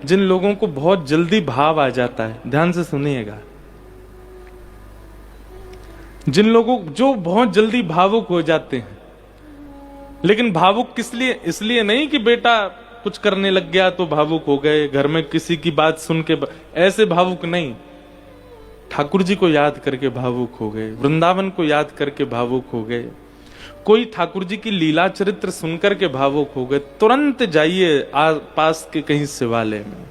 जिन लोगों को बहुत जल्दी भाव आ जाता है, ध्यान से सुनिएगा, जिन लोगों जो बहुत जल्दी भावुक हो जाते हैं, लेकिन भावुक किस लिए? इसलिए नहीं कि बेटा कुछ करने लग गया तो भावुक हो गए, घर में किसी की बात सुन के ऐसे भावुक नहीं, ठाकुर जी को याद करके भावुक हो गए, वृंदावन को याद करके भावुक हो गए, कोई ठाकुर जी की लीला चरित्र सुनकर के भावुक हो गए, तुरंत जाइए पास के कहीं शिवालय में,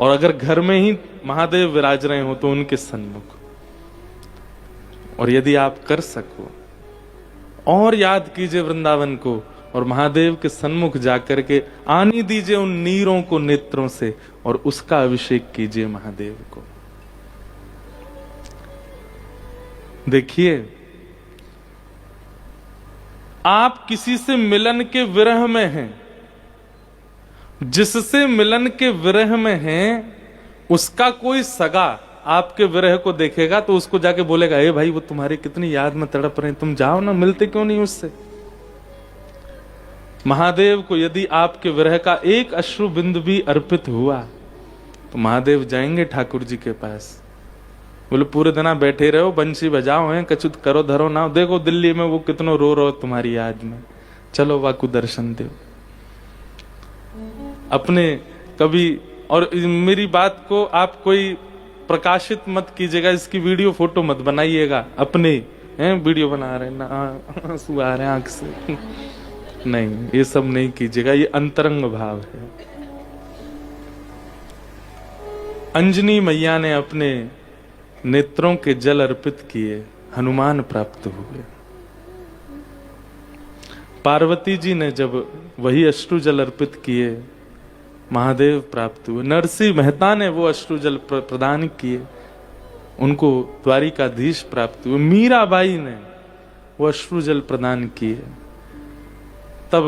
और अगर घर में ही महादेव विराज रहे हो तो उनके सन्मुख, और यदि आप कर सको और याद कीजिए वृंदावन को, और महादेव के सन्मुख जाकर के आने दीजिए उन नीरों को नेत्रों से, और उसका अभिषेक कीजिए महादेव को। देखिए, आप किसी से मिलन के विरह में हैं, जिससे मिलन के विरह में हैं, उसका कोई सगा आपके विरह को देखेगा तो उसको जाके बोलेगा, ए भाई वो तुम्हारी कितनी याद में तड़प रहे हैं, तुम जाओ ना, मिलते क्यों नहीं उससे। महादेव को यदि आपके विरह का एक अश्रु बिंदु भी अर्पित हुआ तो महादेव जाएंगे ठाकुर जी के पास, बोले पूरे दिन बैठे रहो, बंसी बजाओ हैं, कछुत करो धरो ना, देखो दिल्ली में वो कितनो रो रहो तुम्हारी याद में, चलो वाकु दर्शन दो अपने कभी। और मेरी बात को आप कोई प्रकाशित मत कीजिएगा, इसकी वीडियो फोटो मत बनाइएगा, अपने हैं वीडियो बना रहे ना, आंसू आ रहे हैं आंख से, नहीं, ये सब नहीं कीजिएगा, ये अंतरंग भाव है। अंजनी मैया ने अपने नेत्रों के जल अर्पित किए, हनुमान प्राप्त हुए। पार्वती जी ने जब वही अश्रु जल अर्पित किए, महादेव प्राप्त हुए। नरसिंह मेहता ने वो अश्रु जल प्रदान किए, उनको द्वारिकाधीश प्राप्त हुए। मीराबाई ने वो अश्रु जल प्रदान किए, तब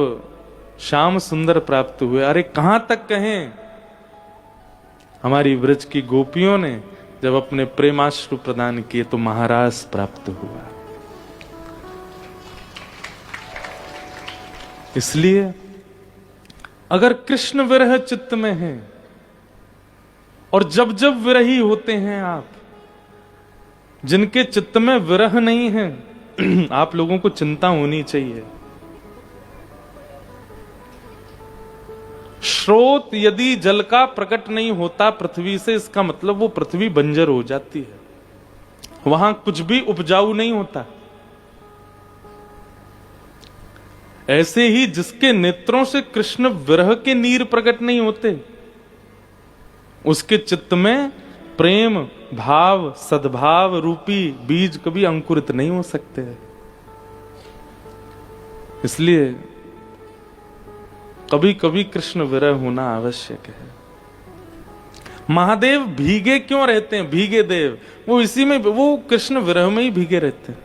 श्याम सुंदर प्राप्त हुए। अरे कहां तक कहें, हमारी व्रज की गोपियों ने जब अपने प्रेमाश्रु प्रदान किए तो महाराज प्राप्त हुआ। इसलिए अगर कृष्ण विरह चित्त में है, और जब जब विरही होते हैं आप, जिनके चित्त में विरह नहीं है, आप लोगों को चिंता होनी चाहिए। स्रोत यदि जल का प्रकट नहीं होता पृथ्वी से, इसका मतलब वो पृथ्वी बंजर हो जाती है, वहां कुछ भी उपजाऊ नहीं होता। ऐसे ही जिसके नेत्रों से कृष्ण विरह के नीर प्रकट नहीं होते, उसके चित्त में प्रेम भाव सद्भाव रूपी बीज कभी अंकुरित नहीं हो सकते। इसलिए कभी कभी कृष्ण विरह होना आवश्यक है। महादेव भीगे क्यों रहते हैं? भीगे देव वो इसी में, वो कृष्ण विरह में ही भीगे रहते हैं।